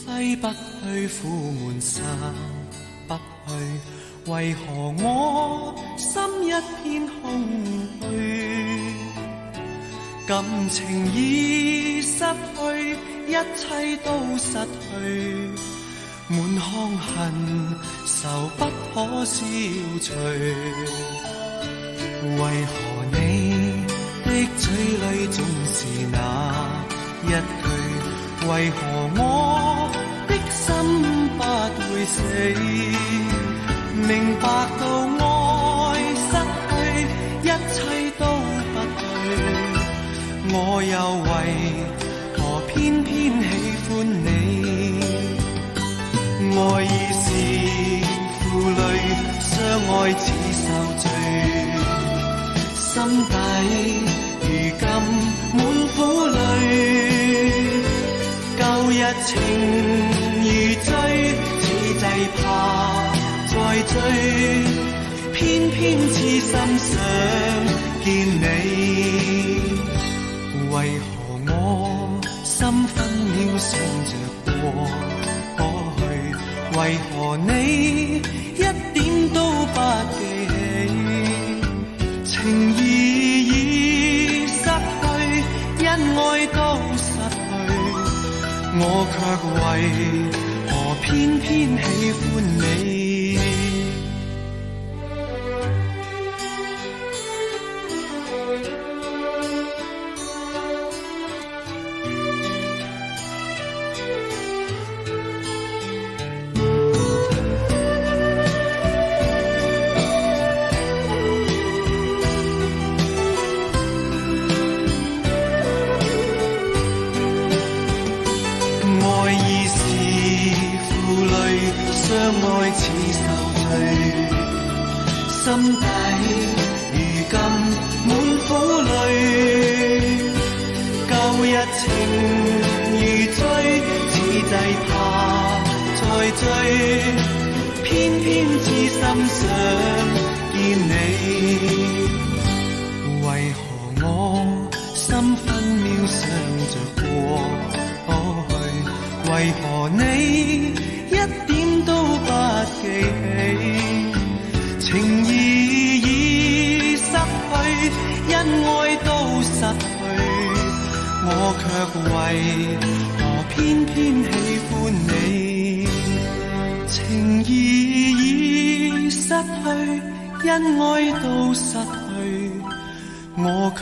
西北去，苦悶散不去，為何我心一片空虛？感情已失去，一切都失去，滿腔恨愁不可消除。為何你的嘴裡總是那一句？為何我的心不會死？明白到愛失去，一切都不對，我又為何偏偏喜歡你？愛已是負累，相愛似受罪，心底如今滿苦淚。舊日情如醉，此際怕再追，偏偏痴心想見你。為何我心分秒想着過去？為何你一點都不記起？情義已失去，恩愛都失去，我卻為何偏偏喜歡你？相愛似受罪，心底如今滿苦淚。舊日情如醉，此際怕再追，偏偏痴心想見你。為何我心分秒想着過去？為何你一點都不記起？情義已失去，恩愛都失去，我卻為何偏偏喜歡你？情義已失去，恩愛都失去，我卻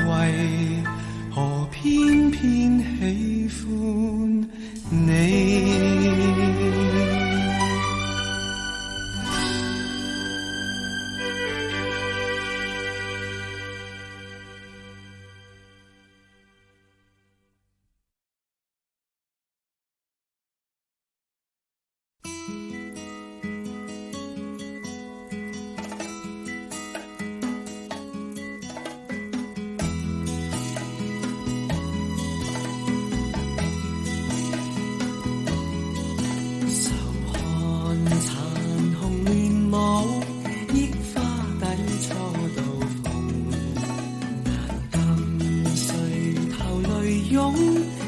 為何偏偏喜歡你？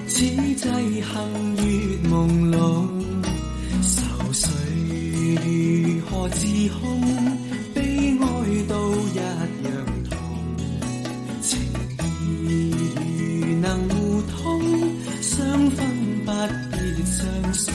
此際幸月朦朧，愁緒如何自控？悲哀都一樣痛，情義如能互通，相分不必相送。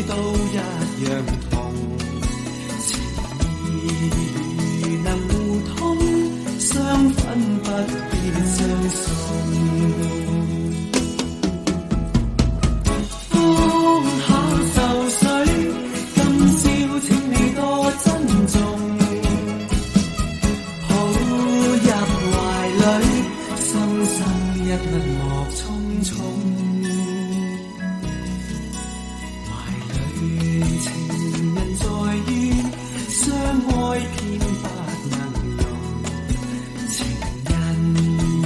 都一樣痛，情義能互通，相分不必相送。放下愁緒，今宵請你多珍重，抱入懷裡，深深一刻莫匆匆。情人在於相愛偏不能容，情人無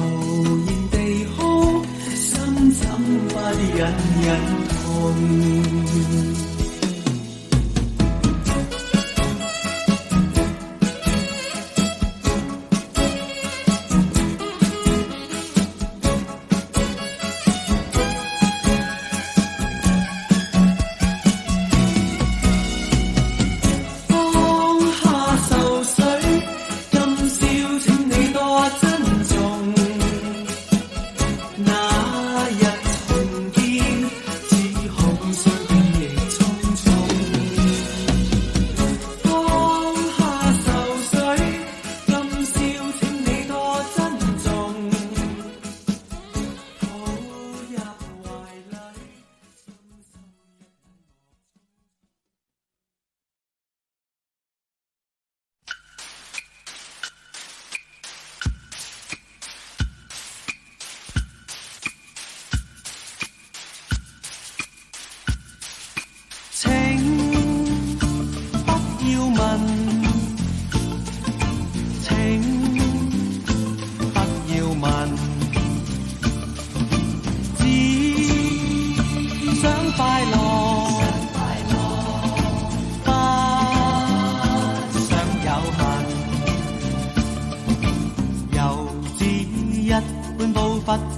言地哭，心怎不隱隱痛。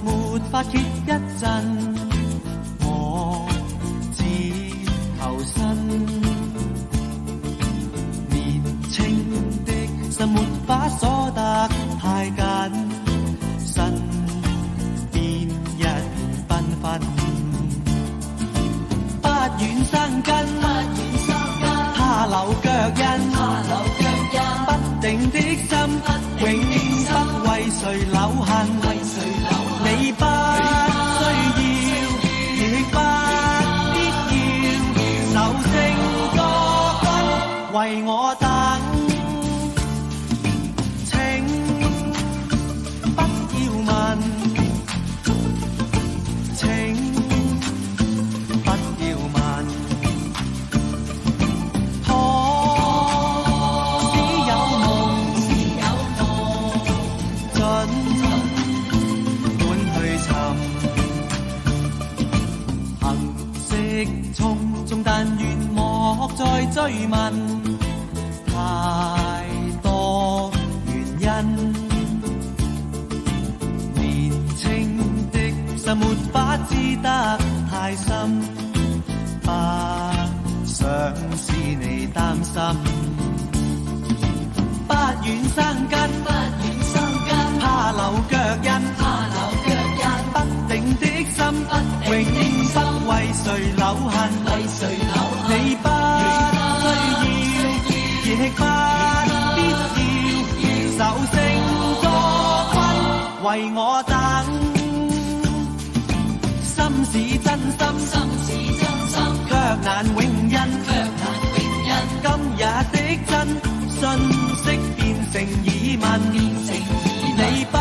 沒法歇一陣，我只求生。年輕的心沒法鎖得太緊，身邊人繽紛，不願生根，怕留腳印，不定的心永不為誰留痕。你不需要，亦不必要，愁成個軍為我等。請不要問，請不要問，可只有夢，盡匆匆，但願莫再追問，太多原因。年輕的心沒法知得太深，不想使你擔心，不願生根，怕留腳印，不定的心永不為誰留痕。你不需要，亦不必要，愁成個軍為我等。心是真心，卻難永印。今日的真信息變成疑問，你不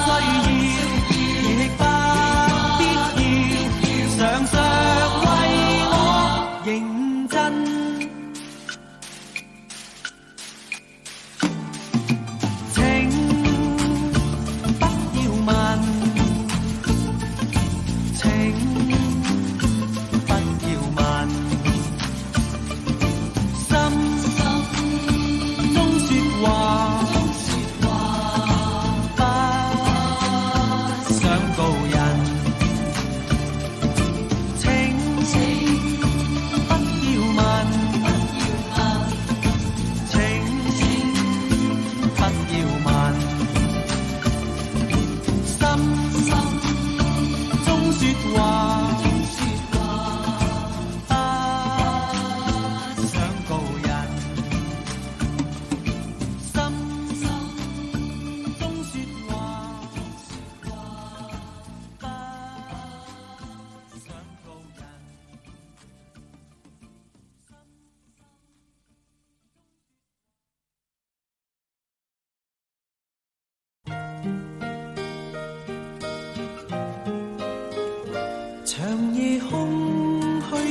需要，亦不必要，常常為我認真。請不要問，請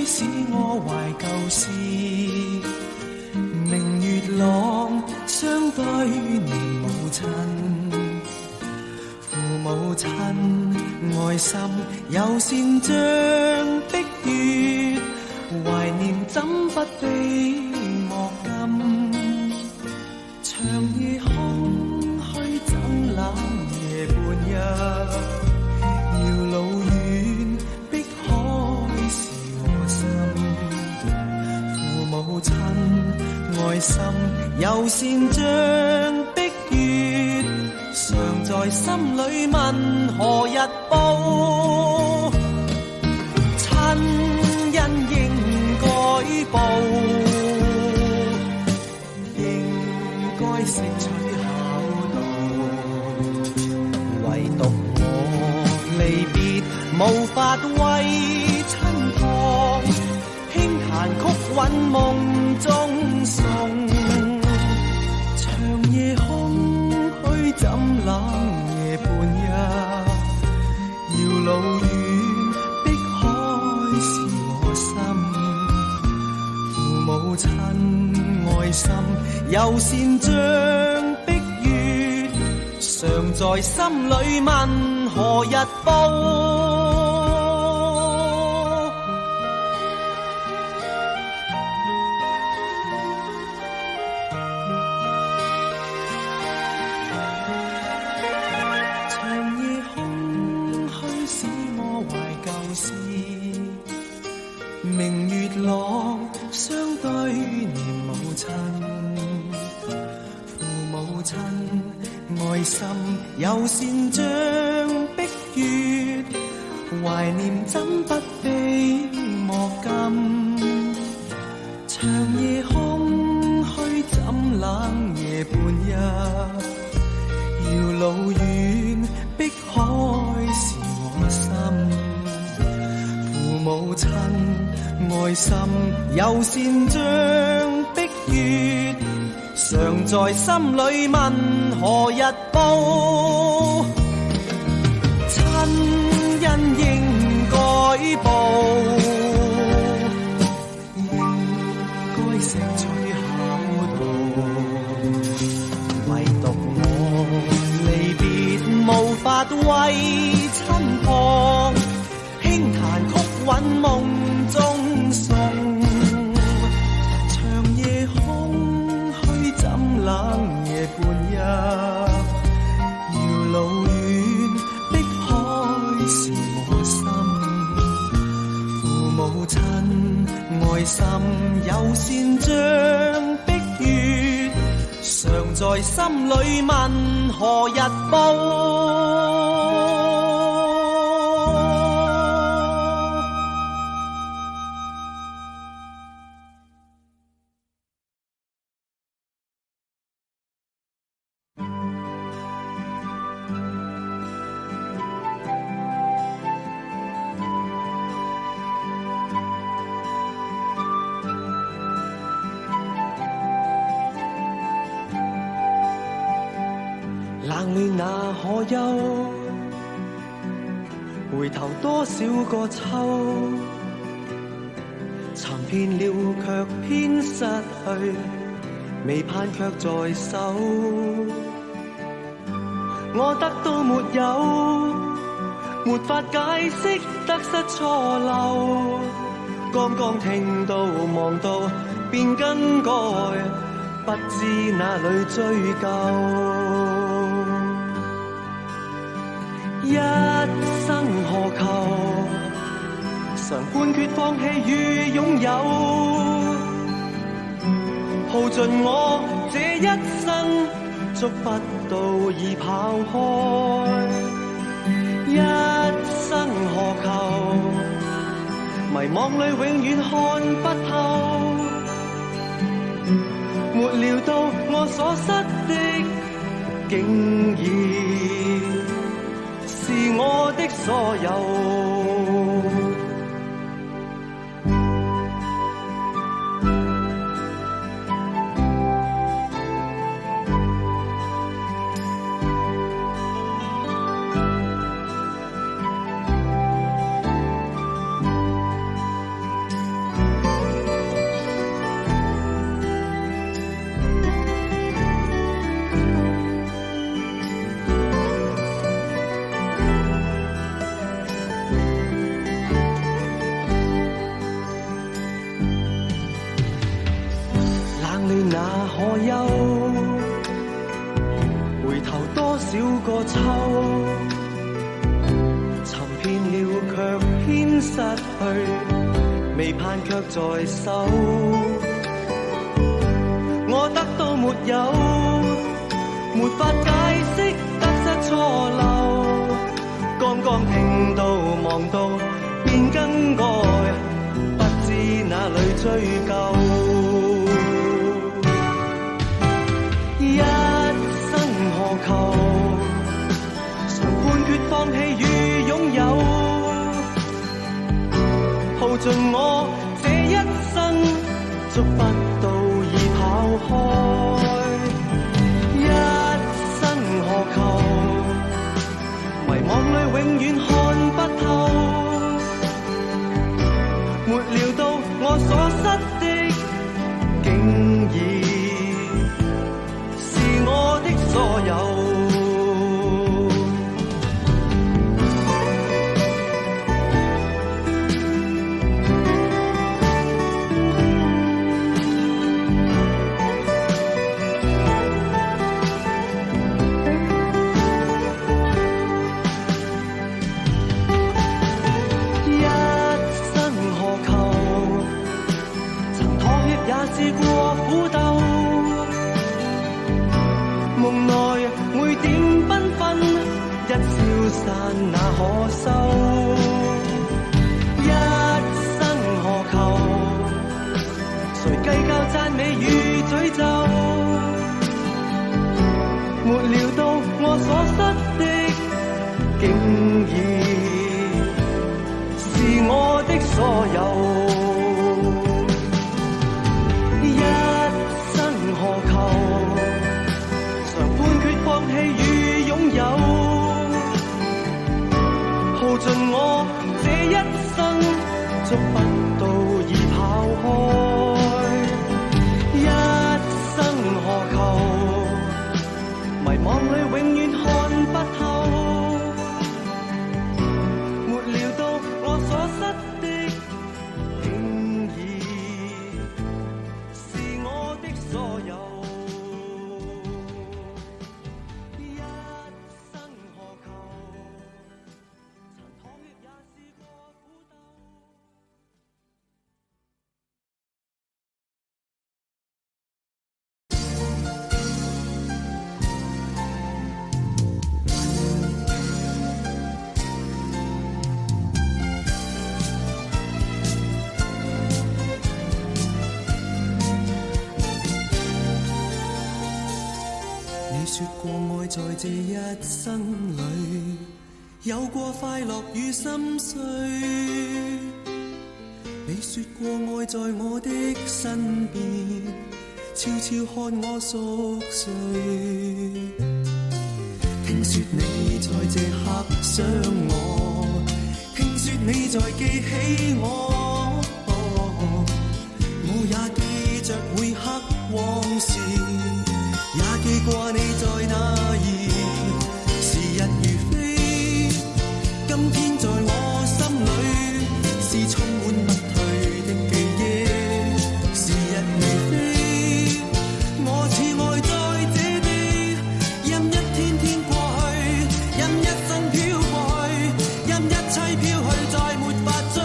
使我懷舊事。明月朗，相對念母親。父母親愛心友善像碧月，懷念怎不比莫禁。長夜空虛怎冷夜半日，遙路遠碧海是我心。父母親愛心友善像碧月，常在心裏問何日報。親恩應該報，應該識取孝道。唯獨我離別無法為親旁，輕彈曲韻夢中送。長夜空虛怎冷夜半日，遙路遠碧海是我心。父母親愛心友善像碧月，常在心裏問何日報。明月朗，相對念母親。父母親愛心友善像碧月，懷念怎不比莫禁。長夜空虛怎冷夜半日，遙路遠碧海是我心。父母親愛心友善像碧月，常在心裏問何日報。親恩應該報，應該識取孝道。唯獨我離別無法為親旁，輕彈曲韻夢中送。長夜空虛怎冷夜半日，遙路遠碧海是我心。父母親愛心友善像碧月，常在心裏問何日報。冷暖那可休，回頭多少個秋，尋遍了卻偏失去，未盼卻在手。我得到沒有，沒法解釋得失錯漏，剛剛聽到望到便更改，不知哪裏追究。一生何求，常判決放棄與擁有，耗盡我這一生，捉不到已跑開。一生何求，迷惘裏永遠看不透，沒料到我所失的竟然是我的所有。那可休？回頭多少個秋，尋遍了卻偏失去，未盼卻在手。我得到沒有，沒法解釋得失錯漏。剛剛聽到望到便更改，不知哪裏追究。一生何求？常判決放棄與擁有，耗盡我這一生，捉不到已跑開。一生何求？迷惘裏永遠看不透，沒料到我所失的，竟已是我的所有。試過苦鬥，夢內每點繽紛，一消散那可收？一生何求？誰計較讚美與詛咒？沒料到我所失的，竟已是我的所有。耗盡我這一生，捉不到已跑開。一生何求？迷惘裏永遠看不透，沒料到我所失的，竟已是我的所有。說過愛在這一生裏，有過快樂與心碎。你說過愛在我的身邊，悄悄看我熟睡。聽說你在這刻想我，聽說你在記起我，我也記着每刻往事，也記掛你在哪兒，時日如飛，今天在我心裏是充滿不退的記憶。時日如飛，我似愛在這地，任一天天過去，任一生飄過去，任一切飄去，再沒法追。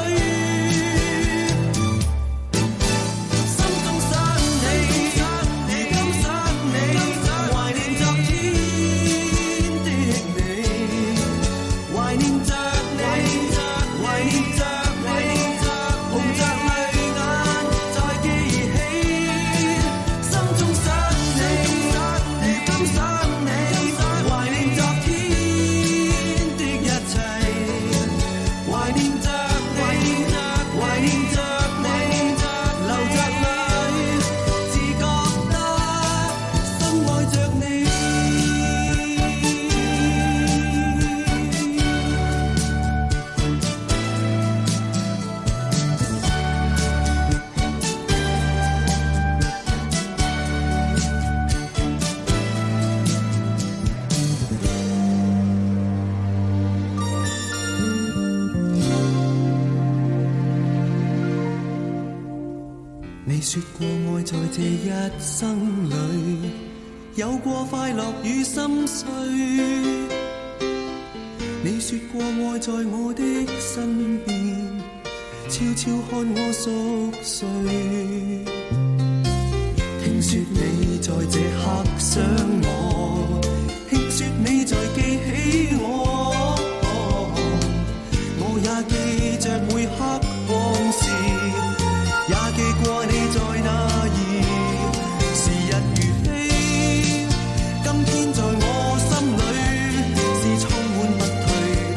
你說過愛在這一生裏，有過快樂與心碎。你說過愛在我的身邊，悄悄看我熟睡。聽說你在這刻想我，聽說你在記起我，我也記着每刻往事，也記過你在哪兒。時日如飛，今天在我心裏是充滿不退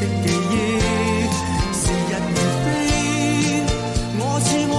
的記憶。時日如飛，我似愛